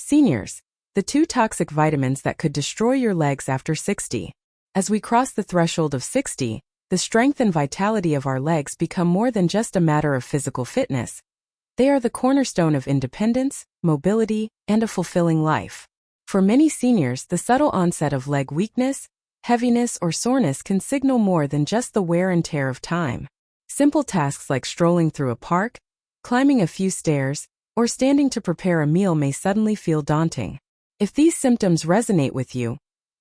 Seniors, the two toxic vitamins that could destroy your legs after 60. As we cross the threshold of 60, the strength and vitality of our legs become more than just a matter of physical fitness. They are the cornerstone of independence, mobility, and a fulfilling life. For many seniors, the subtle onset of leg weakness, heaviness, or soreness can signal more than just the wear and tear of time. Simple tasks like strolling through a park, climbing a few stairs, or standing to prepare a meal may suddenly feel daunting. If these symptoms resonate with you,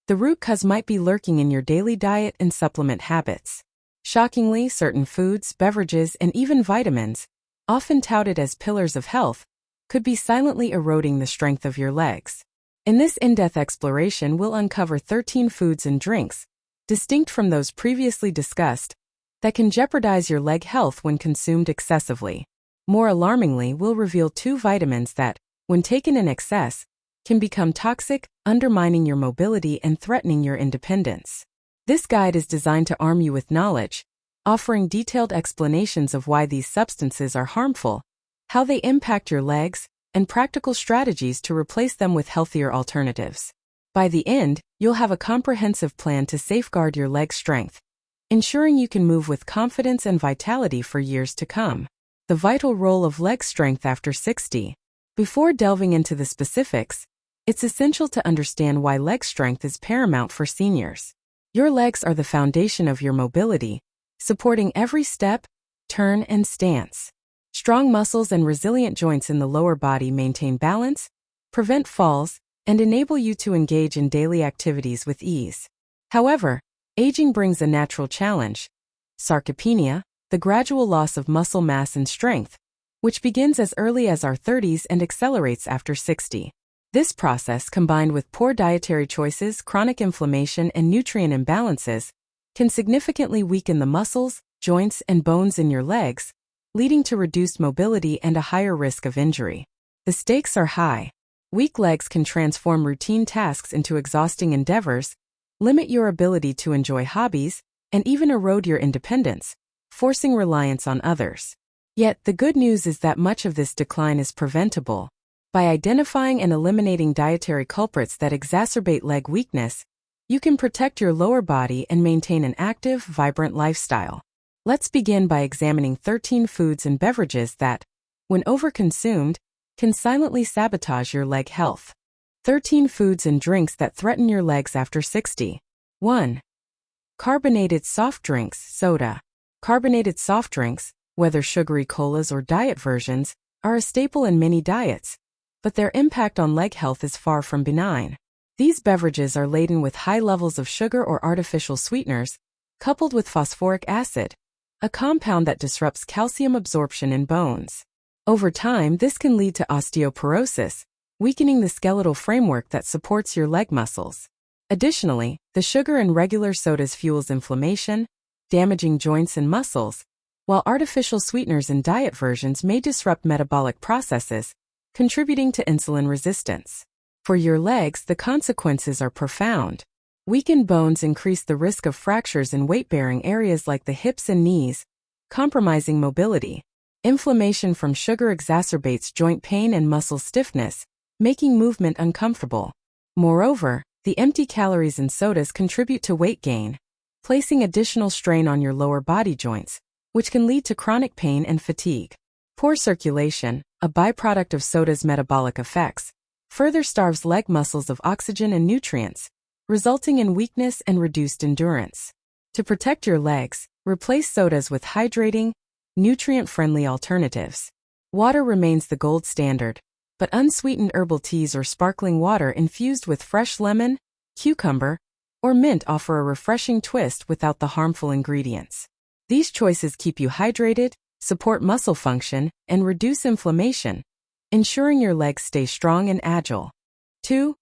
the root cause might be lurking in your daily diet and supplement habits. Shockingly, certain foods, beverages, and even vitamins, often touted as pillars of health, could be silently eroding the strength of your legs. In this in-depth exploration, we'll uncover 13 foods and drinks, distinct from those previously discussed, that can jeopardize your leg health when consumed excessively. More alarmingly, we'll reveal 2 vitamins that, when taken in excess, can become toxic, undermining your mobility and threatening your independence. This guide is designed to arm you with knowledge, offering detailed explanations of why these substances are harmful, how they impact your legs, and practical strategies to replace them with healthier alternatives. By the end, you'll have a comprehensive plan to safeguard your leg strength, ensuring you can move with confidence and vitality for years to come. The vital role of leg strength after 60. Before delving into the specifics, it's essential to understand why leg strength is paramount for seniors. Your legs are the foundation of your mobility, supporting every step, turn, and stance. Strong muscles and resilient joints in the lower body maintain balance, prevent falls, and enable you to engage in daily activities with ease. However, aging brings a natural challenge: sarcopenia, the gradual loss of muscle mass and strength, which begins as early as our 30s and accelerates after 60. This process, combined with poor dietary choices, chronic inflammation, and nutrient imbalances, can significantly weaken the muscles, joints, and bones in your legs, leading to reduced mobility and a higher risk of injury. The stakes are high. Weak legs can transform routine tasks into exhausting endeavors, limit your ability to enjoy hobbies, and even erode your independence, forcing reliance on others. Yet, the good news is that much of this decline is preventable. By identifying and eliminating dietary culprits that exacerbate leg weakness, you can protect your lower body and maintain an active, vibrant lifestyle. Let's begin by examining 13 foods and beverages that, when overconsumed, can silently sabotage your leg health. 13 foods and drinks that threaten your legs after 60. 1. Carbonated soft drinks, soda. Carbonated soft drinks, whether sugary colas or diet versions, are a staple in many diets, but their impact on leg health is far from benign. These beverages are laden with high levels of sugar or artificial sweeteners, coupled with phosphoric acid, a compound that disrupts calcium absorption in bones. Over time, this can lead to osteoporosis, weakening the skeletal framework that supports your leg muscles. Additionally, the sugar in regular sodas fuels inflammation, damaging joints and muscles, while artificial sweeteners in diet versions may disrupt metabolic processes, contributing to insulin resistance. For your legs, the consequences are profound. Weakened bones increase the risk of fractures in weight-bearing areas like the hips and knees, compromising mobility. Inflammation from sugar exacerbates joint pain and muscle stiffness, making movement uncomfortable. Moreover, the empty calories in sodas contribute to weight gain, placing additional strain on your lower body joints, which can lead to chronic pain and fatigue. Poor circulation, a byproduct of soda's metabolic effects, further starves leg muscles of oxygen and nutrients, resulting in weakness and reduced endurance. To protect your legs, replace sodas with hydrating, nutrient-friendly alternatives. Water remains the gold standard, but unsweetened herbal teas or sparkling water infused with fresh lemon, cucumber, or mint offer a refreshing twist without the harmful ingredients. These choices keep you hydrated, support muscle function, and reduce inflammation, ensuring your legs stay strong and agile. 2.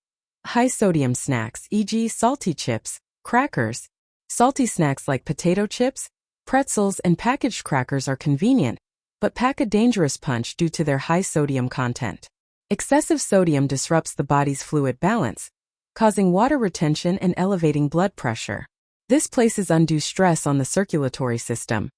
High-sodium snacks, e.g. salty chips, crackers. Salty snacks like potato chips, pretzels, and packaged crackers are convenient, but pack a dangerous punch due to their high sodium content. Excessive sodium disrupts the body's fluid balance, causing water retention and elevating blood pressure. This places undue stress on the circulatory system,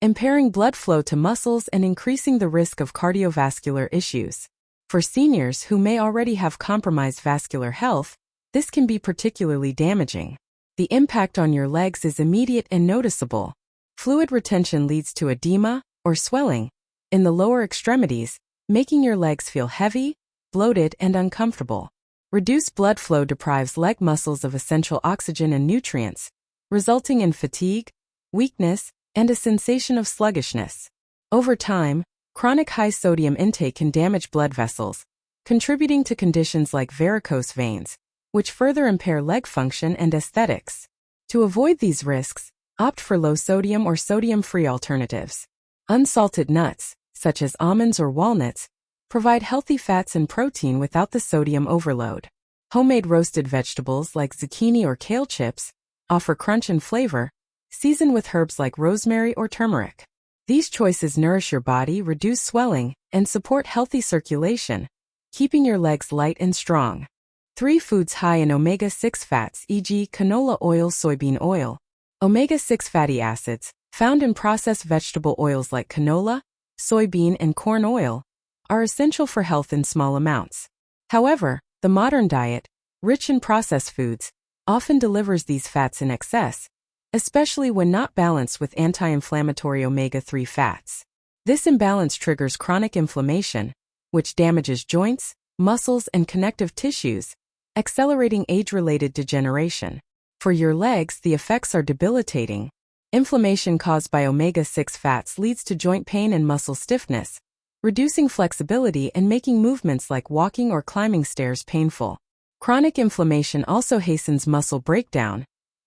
impairing blood flow to muscles and increasing the risk of cardiovascular issues. For seniors who may already have compromised vascular health, this can be particularly damaging. The impact on your legs is immediate and noticeable. Fluid retention leads to edema, or swelling, in the lower extremities, making your legs feel heavy, bloated, and uncomfortable. Reduced blood flow deprives leg muscles of essential oxygen and nutrients, resulting in fatigue, weakness, and a sensation of sluggishness. Over time, chronic high sodium intake can damage blood vessels, contributing to conditions like varicose veins, which further impair leg function and aesthetics. To avoid these risks, opt for low-sodium or sodium-free alternatives. Unsalted nuts, such as almonds or walnuts, provide healthy fats and protein without the sodium overload. Homemade roasted vegetables like zucchini or kale chips offer crunch and flavor, seasoned with herbs like rosemary or turmeric. These choices nourish your body, reduce swelling, and support healthy circulation, keeping your legs light and strong. 3 foods high in omega-6 fats, e.g. canola oil, soybean oil. Omega-6 fatty acids, found in processed vegetable oils like canola, soybean, and corn oil, are essential for health in small amounts. However, the modern diet, rich in processed foods, often delivers these fats in excess, especially when not balanced with anti-inflammatory omega-3 fats. This imbalance triggers chronic inflammation, which damages joints, muscles, and connective tissues, accelerating age-related degeneration. For your legs, the effects are debilitating. Inflammation caused by omega-6 fats leads to joint pain and muscle stiffness, reducing flexibility and making movements like walking or climbing stairs painful. Chronic inflammation also hastens muscle breakdown,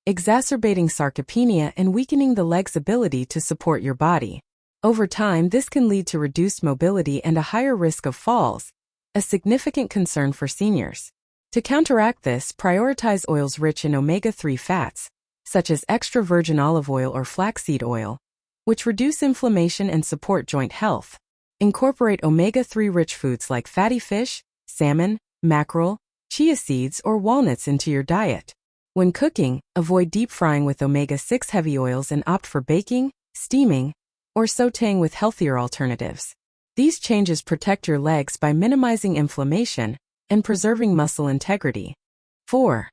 exacerbating sarcopenia and weakening the leg's ability to support your body. Over time, this can lead to reduced mobility and a higher risk of falls, a significant concern for seniors. To counteract this, prioritize oils rich in omega-3 fats, such as extra virgin olive oil or flaxseed oil, which reduce inflammation and support joint health. Incorporate omega-3 rich foods like fatty fish, salmon, mackerel, chia seeds, or walnuts into your diet. When cooking, avoid deep frying with omega-6 heavy oils and opt for baking, steaming, or sautéing with healthier alternatives. These changes protect your legs by minimizing inflammation and preserving muscle integrity. 4.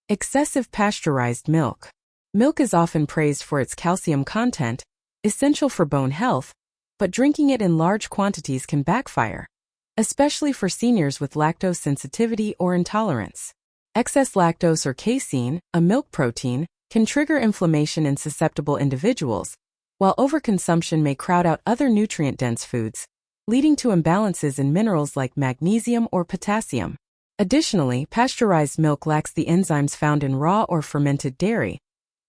Excessive pasteurized milk. Milk is often praised for its calcium content, essential for bone health, but drinking it in large quantities can backfire, especially for seniors with lactose sensitivity or intolerance. Excess lactose or casein, a milk protein, can trigger inflammation in susceptible individuals, while overconsumption may crowd out other nutrient-dense foods, leading to imbalances in minerals like magnesium or potassium. Additionally, pasteurized milk lacks the enzymes found in raw or fermented dairy,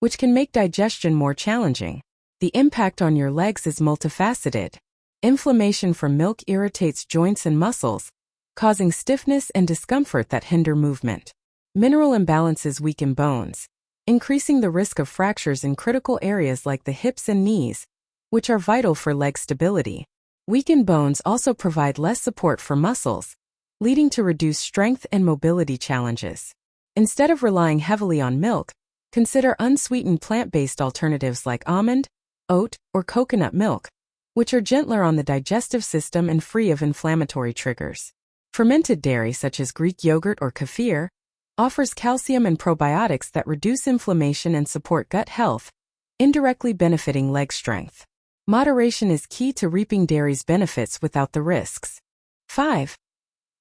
which can make digestion more challenging. The impact on your legs is multifaceted. Inflammation from milk irritates joints and muscles, causing stiffness and discomfort that hinder movement. Mineral imbalances weaken bones, increasing the risk of fractures in critical areas like the hips and knees, which are vital for leg stability. Weakened bones also provide less support for muscles, leading to reduced strength and mobility challenges. Instead of relying heavily on milk, consider unsweetened plant-based alternatives like almond, oat, or coconut milk, which are gentler on the digestive system and free of inflammatory triggers. Fermented dairy such as Greek yogurt or kefir offers calcium and probiotics that reduce inflammation and support gut health, indirectly benefiting leg strength. Moderation is key to reaping dairy's benefits without the risks. 5.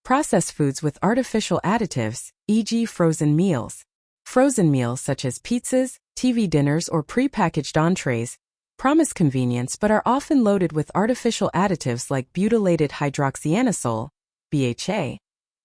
Processed foods with artificial additives, e.g. frozen meals. Frozen meals such as pizzas, TV dinners, or pre-packaged entrees promise convenience but are often loaded with artificial additives like butylated hydroxyanisole, BHA,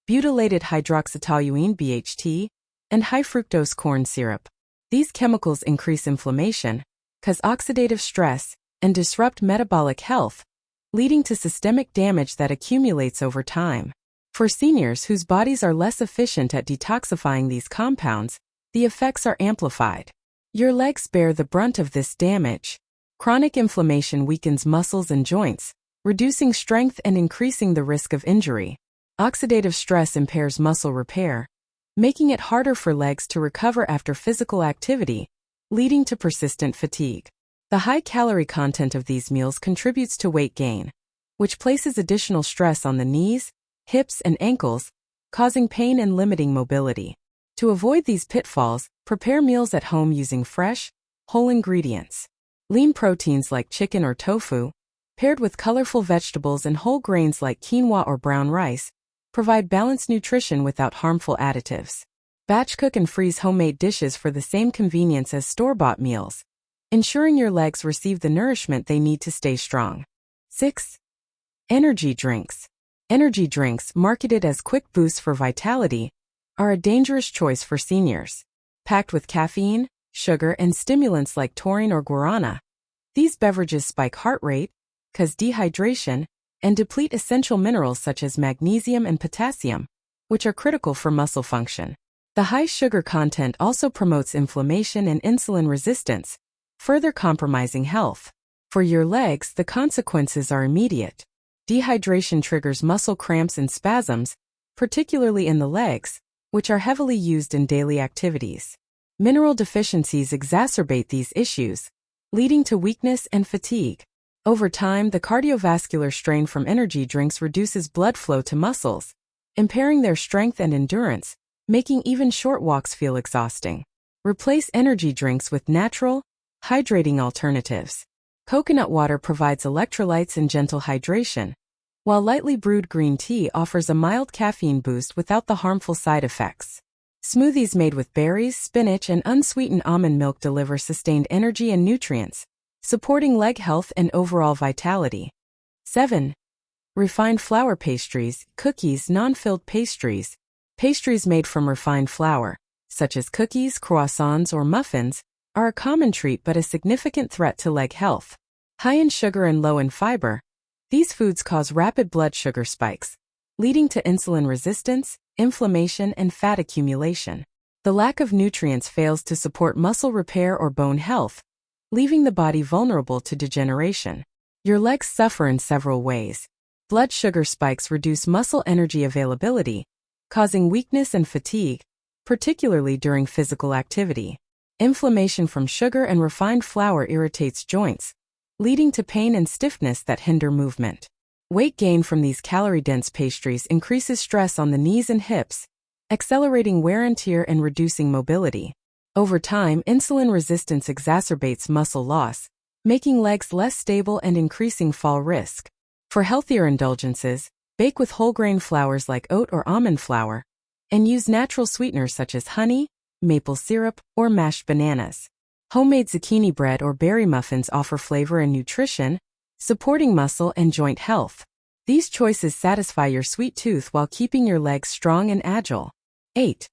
butylated hydroxytoluene, BHT, and high-fructose corn syrup. These chemicals increase inflammation, cause oxidative stress, and disrupt metabolic health, leading to systemic damage that accumulates over time. For seniors whose bodies are less efficient at detoxifying these compounds, the effects are amplified. Your legs bear the brunt of this damage. Chronic inflammation weakens muscles and joints, reducing strength and increasing the risk of injury. Oxidative stress impairs muscle repair, making it harder for legs to recover after physical activity, leading to persistent fatigue. The high calorie content of these meals contributes to weight gain, which places additional stress on the knees, hips, and ankles, causing pain and limiting mobility. To avoid these pitfalls, prepare meals at home using fresh, whole ingredients. Lean proteins like chicken or tofu, paired with colorful vegetables and whole grains like quinoa or brown rice, provide balanced nutrition without harmful additives. Batch cook and freeze homemade dishes for the same convenience as store-bought meals, ensuring your legs receive the nourishment they need to stay strong. 6. Energy drinks. Energy drinks, marketed as quick boosts for vitality, are a dangerous choice for seniors. Packed with caffeine, sugar, and stimulants like taurine or guarana, these beverages spike heart rate, cause dehydration, and deplete essential minerals such as magnesium and potassium, which are critical for muscle function. The high sugar content also promotes inflammation and insulin resistance, further compromising health. For your legs, the consequences are immediate. Dehydration triggers muscle cramps and spasms, particularly in the legs, which are heavily used in daily activities. Mineral deficiencies exacerbate these issues, leading to weakness and fatigue. Over time, the cardiovascular strain from energy drinks reduces blood flow to muscles, impairing their strength and endurance, making even short walks feel exhausting. Replace energy drinks with natural, hydrating alternatives. Coconut water provides electrolytes and gentle hydration, while lightly brewed green tea offers a mild caffeine boost without the harmful side effects. Smoothies made with berries, spinach, and unsweetened almond milk deliver sustained energy and nutrients, supporting leg health and overall vitality. 7. Refined flour pastries, cookies, non-filled pastries. Pastries made from refined flour, such as cookies, croissants, or muffins, are a common treat but a significant threat to leg health. High in sugar and low in fiber, these foods cause rapid blood sugar spikes, leading to insulin resistance, inflammation, and fat accumulation. The lack of nutrients fails to support muscle repair or bone health, leaving the body vulnerable to degeneration. Your legs suffer in several ways. Blood sugar spikes reduce muscle energy availability, causing weakness and fatigue, particularly during physical activity. Inflammation from sugar and refined flour irritates joints, leading to pain and stiffness that hinder movement. Weight gain from these calorie-dense pastries increases stress on the knees and hips, accelerating wear and tear and reducing mobility. Over time, insulin resistance exacerbates muscle loss, making legs less stable and increasing fall risk. For healthier indulgences, bake with whole grain flours like oat or almond flour, and use natural sweeteners such as honey, maple syrup, or mashed bananas. Homemade zucchini bread or berry muffins offer flavor and nutrition, supporting muscle and joint health. These choices satisfy your sweet tooth while keeping your legs strong and agile. 8.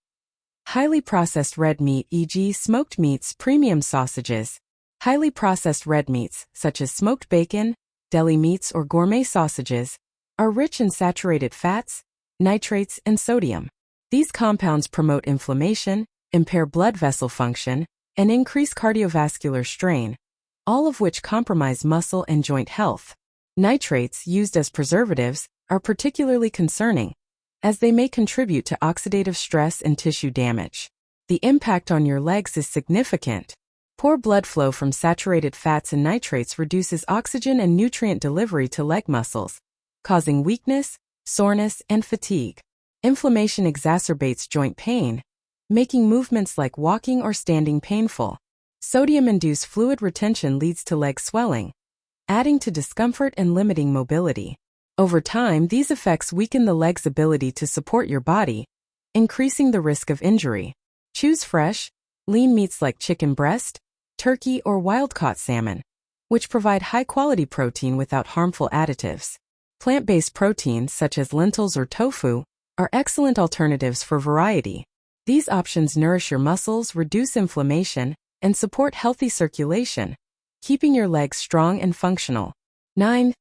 Highly processed red meat, e.g., smoked meats, premium sausages. Highly processed red meats, such as smoked bacon, deli meats, or gourmet sausages, are rich in saturated fats, nitrates, and sodium. These compounds promote inflammation, impair blood vessel function, and increase cardiovascular strain, all of which compromise muscle and joint health. Nitrates, used as preservatives, are particularly concerning, as they may contribute to oxidative stress and tissue damage. The impact on your legs is significant. Poor blood flow from saturated fats and nitrates reduces oxygen and nutrient delivery to leg muscles, causing weakness, soreness, and fatigue. Inflammation exacerbates joint pain, making movements like walking or standing painful. Sodium-induced fluid retention leads to leg swelling, adding to discomfort and limiting mobility. Over time, these effects weaken the leg's ability to support your body, increasing the risk of injury. Choose fresh, lean meats like chicken breast, turkey, or wild-caught salmon, which provide high-quality protein without harmful additives. Plant-based proteins such as lentils or tofu are excellent alternatives for variety. These options nourish your muscles, reduce inflammation, and support healthy circulation, keeping your legs strong and functional. 9.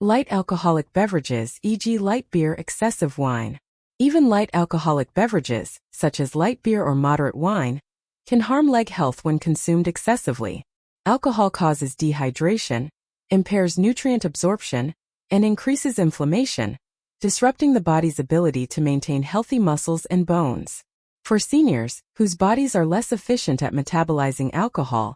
Light alcoholic beverages, e.g., light beer, excessive wine. Even light alcoholic beverages, such as light beer or moderate wine, can harm leg health when consumed excessively. Alcohol causes dehydration, impairs nutrient absorption, and increases inflammation, disrupting the body's ability to maintain healthy muscles and bones. For seniors, whose bodies are less efficient at metabolizing alcohol,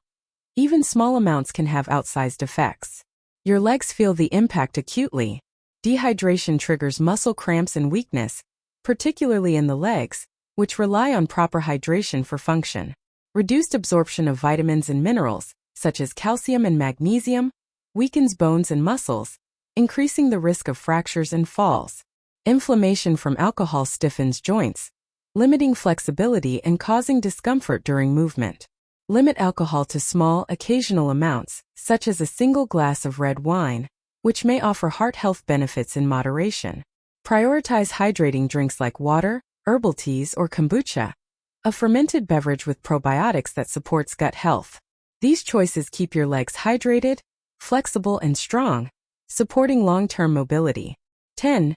even small amounts can have outsized effects. Your legs feel the impact acutely. Dehydration triggers muscle cramps and weakness, particularly in the legs, which rely on proper hydration for function. Reduced absorption of vitamins and minerals, such as calcium and magnesium, weakens bones and muscles, increasing the risk of fractures and falls. Inflammation from alcohol stiffens joints, limiting flexibility and causing discomfort during movement. Limit alcohol to small, occasional amounts, such as a single glass of red wine, which may offer heart health benefits in moderation. Prioritize hydrating drinks like water, herbal teas, or kombucha, a fermented beverage with probiotics that supports gut health. These choices keep your legs hydrated, flexible, and strong, supporting long-term mobility. 10.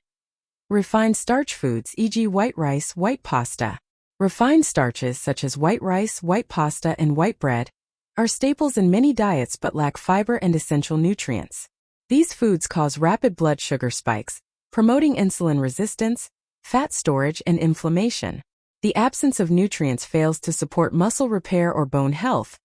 Refined starch foods, e.g. white rice, white pasta. Refined starches such as white rice, white pasta, and white bread are staples in many diets but lack fiber and essential nutrients. These foods cause rapid blood sugar spikes, promoting insulin resistance, fat storage, and inflammation. The absence of nutrients fails to support muscle repair or bone health,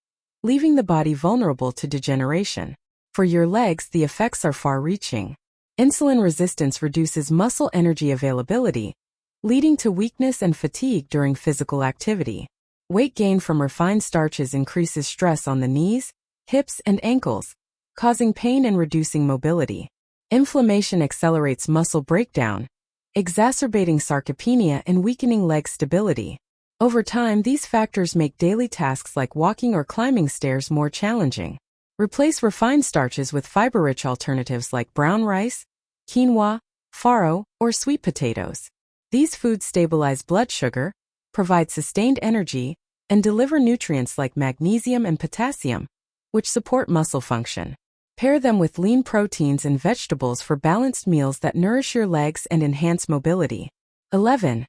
leaving the body vulnerable to degeneration. For your legs, the effects are far-reaching. Insulin resistance reduces muscle energy availability, leading to weakness and fatigue during physical activity. Weight gain from refined starches increases stress on the knees, hips, and ankles, causing pain and reducing mobility. Inflammation accelerates muscle breakdown, exacerbating sarcopenia and weakening leg stability. Over time, these factors make daily tasks like walking or climbing stairs more challenging. Replace refined starches with fiber-rich alternatives like brown rice, quinoa, farro, or sweet potatoes. These foods stabilize blood sugar, provide sustained energy, and deliver nutrients like magnesium and potassium, which support muscle function. Pair them with lean proteins and vegetables for balanced meals that nourish your legs and enhance mobility. 11.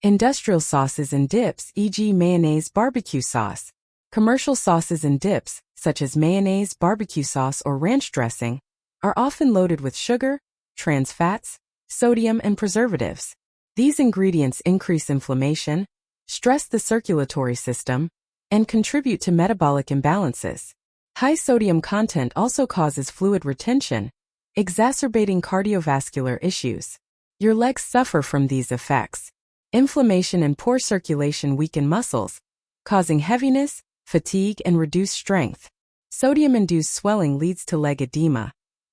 Industrial sauces and dips, e.g. mayonnaise, barbecue sauce. Commercial sauces and dips, such as mayonnaise, barbecue sauce, or ranch dressing, are often loaded with sugar, trans fats, sodium, and preservatives. These ingredients increase inflammation, stress the circulatory system, and contribute to metabolic imbalances. High sodium content also causes fluid retention, exacerbating cardiovascular issues. Your legs suffer from these effects. Inflammation and poor circulation weaken muscles, causing heaviness, fatigue, and reduced strength. Sodium-induced swelling leads to leg edema,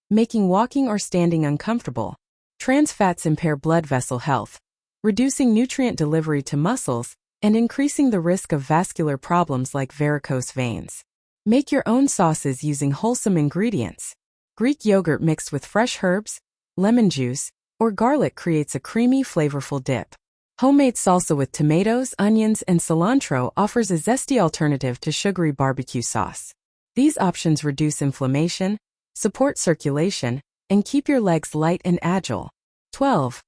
making walking or standing uncomfortable. Trans fats impair blood vessel health, reducing nutrient delivery to muscles and increasing the risk of vascular problems like varicose veins. Make your own sauces using wholesome ingredients. Greek yogurt mixed with fresh herbs, lemon juice, or garlic creates a creamy, flavorful dip. Homemade salsa with tomatoes, onions, and cilantro offers a zesty alternative to sugary barbecue sauce. These options reduce inflammation, support circulation, and keep your legs light and agile. 12.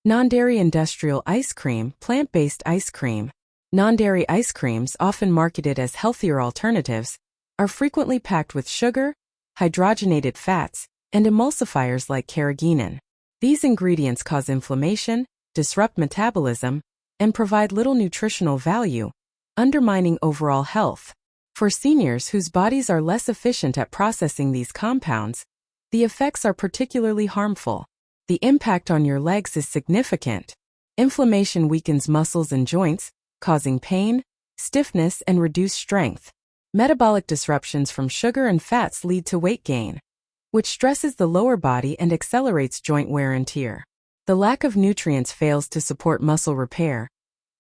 Non-dairy industrial ice cream, plant-based ice cream. Non-dairy ice creams, often marketed as healthier alternatives, are frequently packed with sugar, hydrogenated fats, and emulsifiers like carrageenan. These ingredients cause inflammation, disrupt metabolism, and provide little nutritional value, undermining overall health. For seniors whose bodies are less efficient at processing these compounds, the effects are particularly harmful. The impact on your legs is significant. Inflammation weakens muscles and joints, causing pain, stiffness, and reduced strength. Metabolic disruptions from sugar and fats lead to weight gain, which stresses the lower body and accelerates joint wear and tear. The lack of nutrients fails to support muscle repair,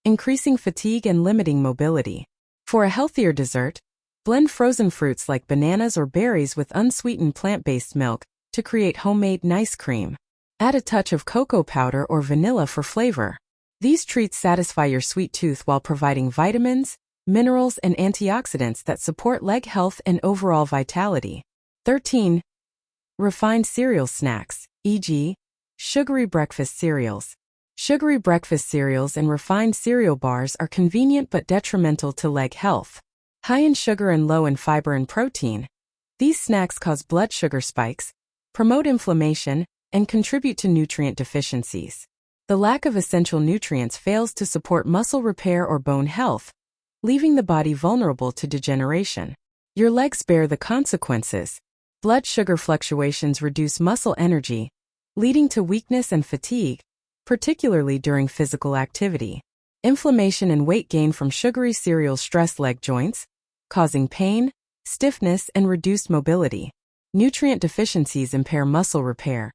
increasing fatigue and limiting mobility. For a healthier dessert, blend frozen fruits like bananas or berries with unsweetened plant-based milk to create homemade nice cream. Add a touch of cocoa powder or vanilla for flavor. These treats satisfy your sweet tooth while providing vitamins, minerals, and antioxidants that support leg health and overall vitality. 13. Refined cereal snacks, e.g., sugary breakfast cereals. Sugary breakfast cereals and refined cereal bars are convenient but detrimental to leg health. High in sugar and low in fiber and protein, these snacks cause blood sugar spikes, promote inflammation, and contribute to nutrient deficiencies. The lack of essential nutrients fails to support muscle repair or bone health, leaving the body vulnerable to degeneration. Your legs bear the consequences. Blood sugar fluctuations reduce muscle energy, leading to weakness and fatigue, particularly during physical activity. Inflammation and weight gain from sugary cereals stress leg joints, causing pain, stiffness, and reduced mobility. Nutrient deficiencies impair muscle repair,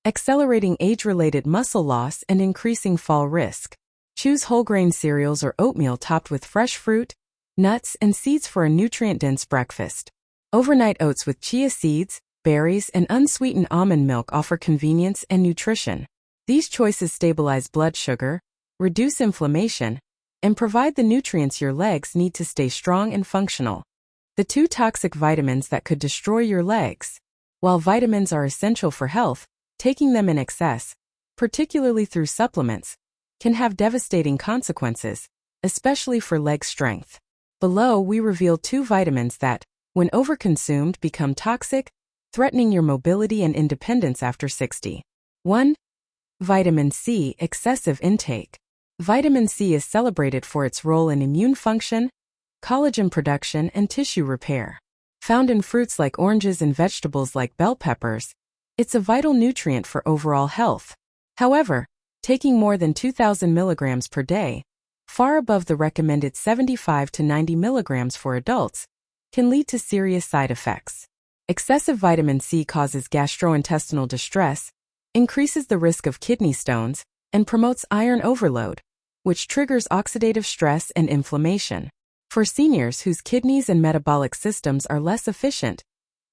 accelerating age-related muscle loss and increasing fall risk. Choose whole grain cereals or oatmeal topped with fresh fruit, nuts, and seeds for a nutrient-dense breakfast. Overnight oats with chia seeds, berries, and unsweetened almond milk offer convenience and nutrition. These choices stabilize blood sugar, reduce inflammation, and provide the nutrients your legs need to stay strong and functional. The 2 toxic vitamins that could destroy your legs. While vitamins are essential for health, taking them in excess, particularly through supplements, can have devastating consequences, especially for leg strength. Below, we reveal 2 vitamins that, when overconsumed, become toxic, threatening your mobility and independence after 60. 1. Vitamin C excessive intake. Vitamin C is celebrated for its role in immune function, collagen production, and tissue repair. Found in fruits like oranges and vegetables like bell peppers, it's a vital nutrient for overall health. However, taking more than 2,000 milligrams per day, far above the recommended 75 to 90 milligrams for adults, can lead to serious side effects. Excessive vitamin C causes gastrointestinal distress, increases the risk of kidney stones, and promotes iron overload, which triggers oxidative stress and inflammation. For seniors whose kidneys and metabolic systems are less efficient,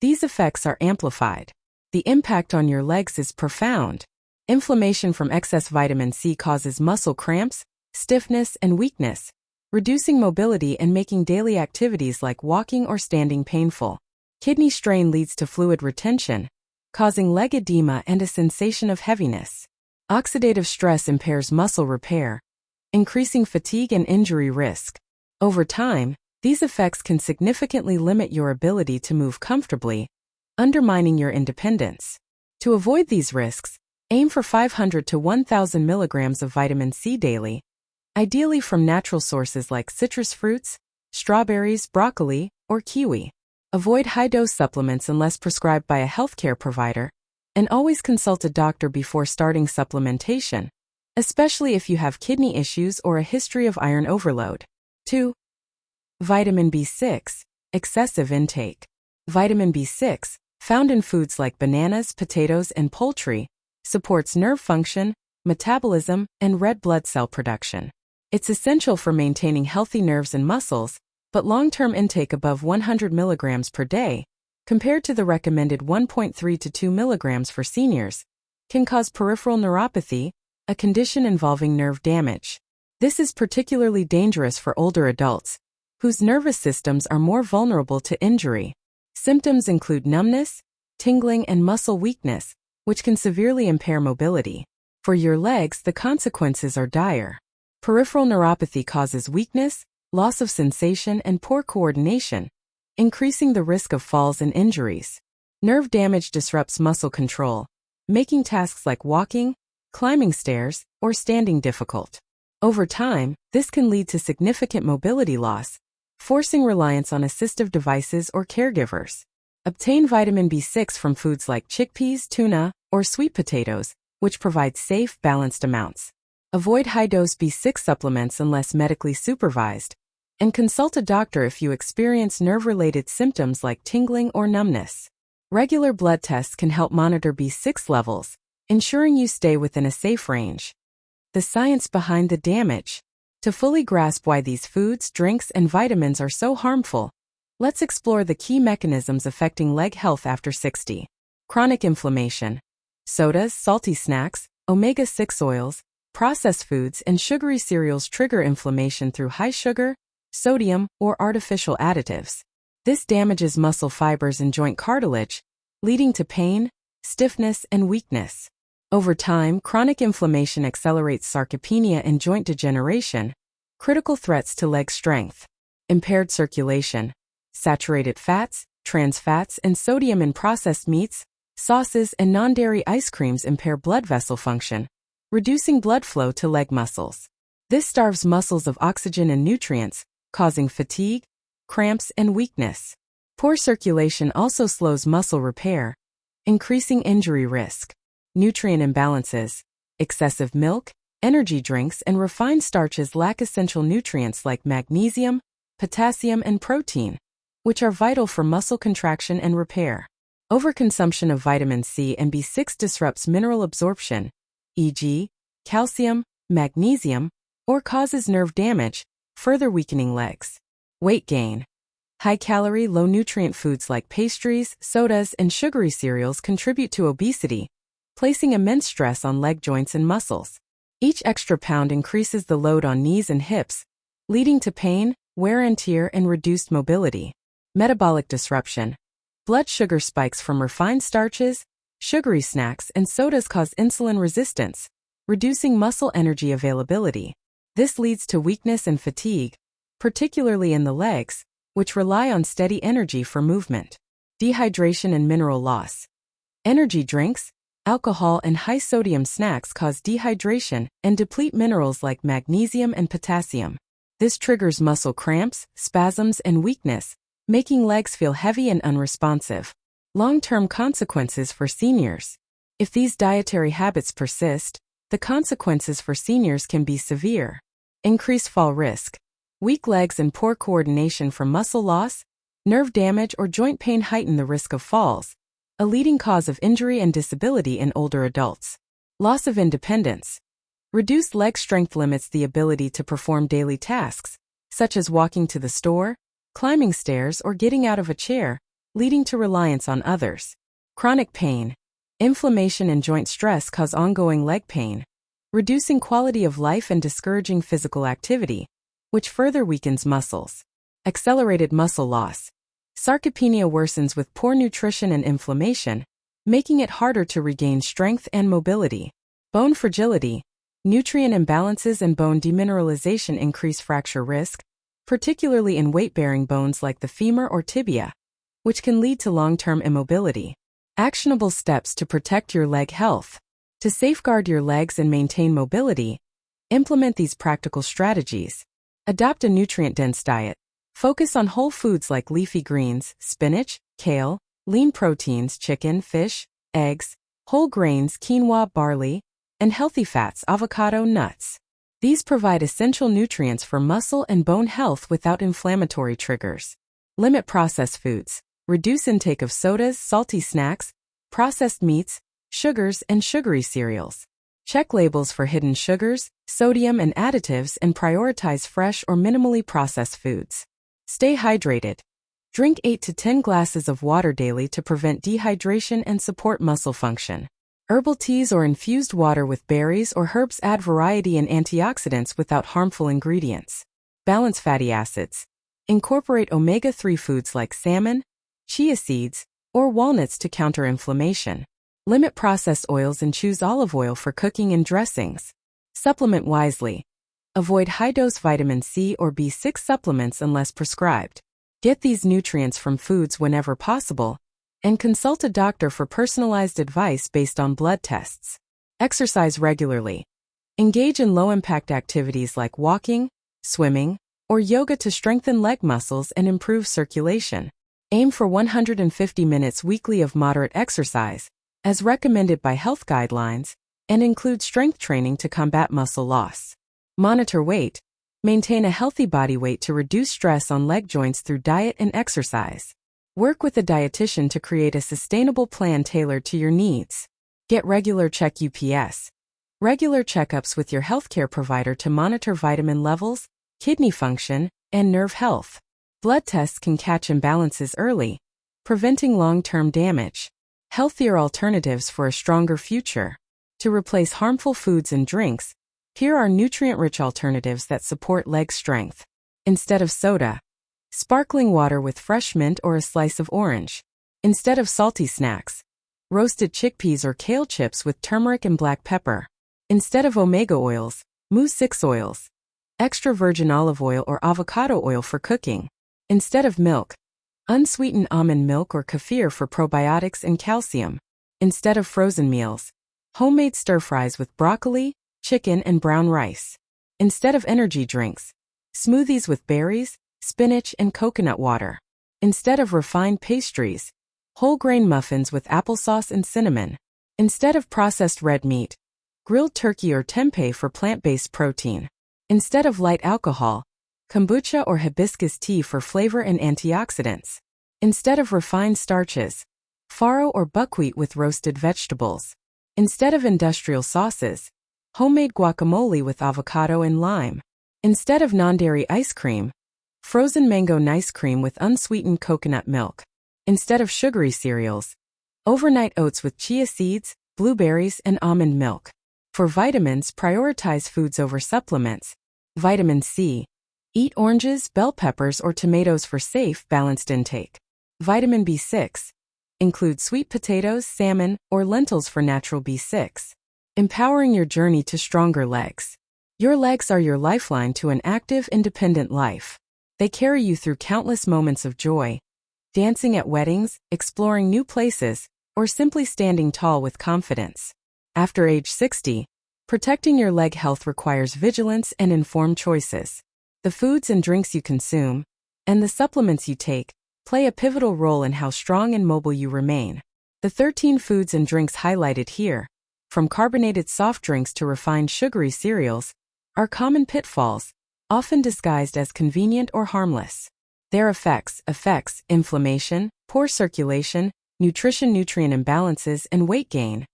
these effects are amplified. The impact on your legs is profound. Inflammation from excess vitamin C causes muscle cramps, stiffness, and weakness, reducing mobility and making daily activities like walking or standing painful. Kidney strain leads to fluid retention, causing leg edema and a sensation of heaviness. Oxidative stress impairs muscle repair, increasing fatigue and injury risk. Over time, these effects can significantly limit your ability to move comfortably, undermining your independence. To avoid these risks, aim for 500 to 1,000 milligrams of vitamin C daily, ideally from natural sources like citrus fruits, strawberries, broccoli, or kiwi. Avoid high-dose supplements unless prescribed by a healthcare provider, and always consult a doctor before starting supplementation, especially if you have kidney issues or a history of iron overload. 2. Vitamin B6 excessive intake. Vitamin B6, found in foods like bananas, potatoes, and poultry, supports nerve function, metabolism, and red blood cell production. It's essential for maintaining healthy nerves and muscles, but long-term intake above 100 milligrams per day, compared to the recommended 1.3 to 2 milligrams for seniors, can cause peripheral neuropathy, a condition involving nerve damage. This is particularly dangerous for older adults, whose nervous systems are more vulnerable to injury. Symptoms include numbness, tingling, and muscle weakness, which can severely impair mobility. For your legs, the consequences are dire. Peripheral neuropathy causes weakness, loss of sensation, and poor coordination, increasing the risk of falls and injuries. Nerve damage disrupts muscle control, making tasks like walking, climbing stairs, or standing difficult. Over time, this can lead to significant mobility loss, forcing reliance on assistive devices or caregivers. Obtain vitamin B6 from foods like chickpeas, tuna, or sweet potatoes, which provide safe, balanced amounts. Avoid high-dose B6 supplements unless medically supervised, and consult a doctor if you experience nerve-related symptoms like tingling or numbness. Regular blood tests can help monitor B6 levels, ensuring you stay within a safe range. The science behind the damage. To fully grasp why these foods, drinks, and vitamins are so harmful, let's explore the key mechanisms affecting leg health after 60. Chronic inflammation. Sodas, salty snacks, omega-6 oils, processed foods, and sugary cereals trigger inflammation through high sugar, sodium, or artificial additives. This damages muscle fibers and joint cartilage, leading to pain, stiffness, and weakness. Over time, chronic inflammation accelerates sarcopenia and joint degeneration, critical threats to leg strength. Impaired circulation. Saturated fats, trans fats, and sodium in processed meats, sauces, and non-dairy ice creams impair blood vessel function, reducing blood flow to leg muscles. This starves muscles of oxygen and nutrients, causing fatigue, cramps, and weakness. Poor circulation also slows muscle repair, increasing injury risk. nutrient imbalances. Excessive milk, energy drinks, and refined starches lack essential nutrients like magnesium, potassium, and protein, which are vital for muscle contraction and repair. Overconsumption of vitamin C and B6 disrupts mineral absorption, e.g., calcium, magnesium, or causes nerve damage, further weakening legs. Weight gain. High-calorie, low-nutrient foods like pastries, sodas, and sugary cereals contribute to obesity, placing immense stress on leg joints and muscles. Each extra pound increases the load on knees and hips, leading to pain, wear and tear, and reduced mobility. Metabolic disruption. Blood sugar spikes from refined starches, sugary snacks, and sodas cause insulin resistance, reducing muscle energy availability. This leads to weakness and fatigue, particularly in the legs, which rely on steady energy for movement. Dehydration and mineral loss. Energy drinks, alcohol, and high-sodium snacks cause dehydration and deplete minerals like magnesium and potassium. This triggers muscle cramps, spasms, and weakness, making legs feel heavy and unresponsive. Long-term consequences for seniors. If these dietary habits persist, the consequences for seniors can be severe. Increased fall risk. Weak legs and poor coordination from muscle loss, nerve damage, or joint pain heighten the risk of falls, a leading cause of injury and disability in older adults. Loss of independence. Reduced leg strength limits the ability to perform daily tasks, such as walking to the store, climbing stairs, or getting out of a chair, leading to reliance on others. Chronic pain. Inflammation and joint stress cause ongoing leg pain, reducing quality of life and discouraging physical activity, which further weakens muscles. Accelerated muscle loss. Sarcopenia worsens with poor nutrition and inflammation, making it harder to regain strength and mobility. Bone fragility. Nutrient imbalances and bone demineralization increase fracture risk, particularly in weight-bearing bones like the femur or tibia, which can lead to long-term immobility. Actionable steps to protect your leg health. To safeguard your legs and maintain mobility, implement these practical strategies. Adopt a nutrient-dense diet. Focus on whole foods like leafy greens, spinach, kale, lean proteins, chicken, fish, eggs, whole grains, quinoa, barley, and healthy fats, avocado, nuts. These provide essential nutrients for muscle and bone health without inflammatory triggers. Limit processed foods. Reduce intake of sodas, salty snacks, processed meats, sugars, and sugary cereals. Check labels for hidden sugars, sodium, and additives, and prioritize fresh or minimally processed foods. Stay hydrated. Drink 8 to 10 glasses of water daily to prevent dehydration and support muscle function. Herbal teas or infused water with berries or herbs add variety and antioxidants without harmful ingredients. Balance fatty acids. Incorporate omega-3 foods like salmon, chia seeds, or walnuts to counter inflammation. Limit processed oils and choose olive oil for cooking and dressings. Supplement wisely. Avoid high-dose vitamin C or B6 supplements unless prescribed. Get these nutrients from foods whenever possible, and consult a doctor for personalized advice based on blood tests. Exercise regularly. Engage in low-impact activities like walking, swimming, or yoga to strengthen leg muscles and improve circulation. Aim for 150 minutes weekly of moderate exercise, as recommended by health guidelines, and include strength training to combat muscle loss. Monitor weight. Maintain a healthy body weight to reduce stress on leg joints through diet and exercise. Work with a dietitian to create a sustainable plan tailored to your needs. Get regular UPS. Regular checkups with your healthcare provider to monitor vitamin levels, kidney function, and nerve health. Blood tests can catch imbalances early, preventing long-term damage. Healthier alternatives for a stronger future. To replace harmful foods and drinks, here are nutrient-rich alternatives that support leg strength. Instead of soda, sparkling water with fresh mint or a slice of orange. Instead of salty snacks, roasted chickpeas or kale chips with turmeric and black pepper. Instead of omega oils, Mu6 oils. Extra virgin olive oil or avocado oil for cooking. Instead of milk, unsweetened almond milk or kefir for probiotics and calcium. Instead of frozen meals, homemade stir-fries with broccoli, chicken, and brown rice. Instead of energy drinks, smoothies with berries, spinach, and coconut water. Instead of refined pastries, whole grain muffins with applesauce and cinnamon. Instead of processed red meat, grilled turkey or tempeh for plant-based protein. Instead of light alcohol, kombucha or hibiscus tea for flavor and antioxidants. Instead of refined starches, farro or buckwheat with roasted vegetables. Instead of industrial sauces, homemade guacamole with avocado and lime. Instead of non-dairy ice cream, frozen mango nice cream with unsweetened coconut milk. Instead of sugary cereals, overnight oats with chia seeds, blueberries, and almond milk. For vitamins, prioritize foods over supplements. Vitamin C. Eat oranges, bell peppers, or tomatoes for safe, balanced intake. Vitamin B6. Include sweet potatoes, salmon, or lentils for natural B6. Empowering your journey to stronger legs. Your legs are your lifeline to an active, independent life. They carry you through countless moments of joy, dancing at weddings, exploring new places, or simply standing tall with confidence. After age 60, protecting your leg health requires vigilance and informed choices. The foods and drinks you consume, and the supplements you take, play a pivotal role in how strong and mobile you remain. The 13 foods and drinks highlighted here, from carbonated soft drinks to refined sugary cereals, are common pitfalls, often disguised as convenient or harmless. Their effects, inflammation, poor circulation, nutrient imbalances, and weight gain,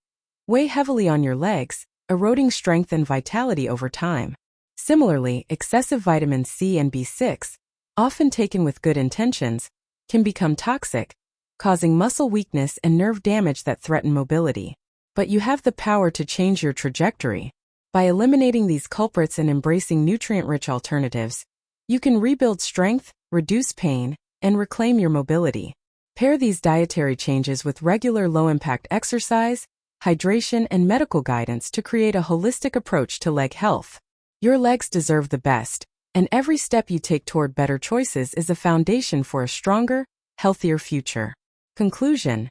weigh heavily on your legs, eroding strength and vitality over time. Similarly, excessive vitamin C and B6, often taken with good intentions, can become toxic, causing muscle weakness and nerve damage that threaten mobility. But you have the power to change your trajectory. By eliminating these culprits and embracing nutrient-rich alternatives, you can rebuild strength, reduce pain, and reclaim your mobility. Pair these dietary changes with regular low-impact exercise, hydration, and medical guidance to create a holistic approach to leg health. Your legs deserve the best, and every step you take toward better choices is a foundation for a stronger, healthier future. Conclusion: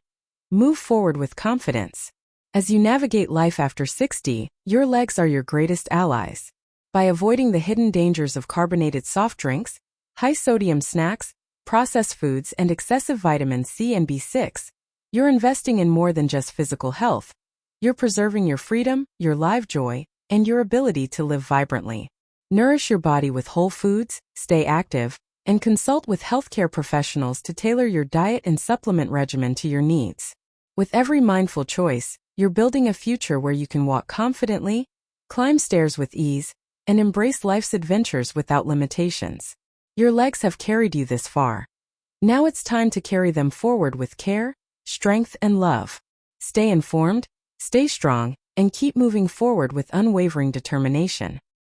move forward with confidence. As you navigate life after 60, your legs are your greatest allies. By avoiding the hidden dangers of carbonated soft drinks, high-sodium snacks, processed foods, and excessive vitamin C and B6, you're investing in more than just physical health. You're preserving your freedom, your live joy, and your ability to live vibrantly. Nourish your body with whole foods, stay active, and consult with healthcare professionals to tailor your diet and supplement regimen to your needs. With every mindful choice, you're building a future where you can walk confidently, climb stairs with ease, and embrace life's adventures without limitations. Your legs have carried you this far. Now it's time to carry them forward with care, strength, and love. Stay informed, stay strong, and keep moving forward with unwavering determination.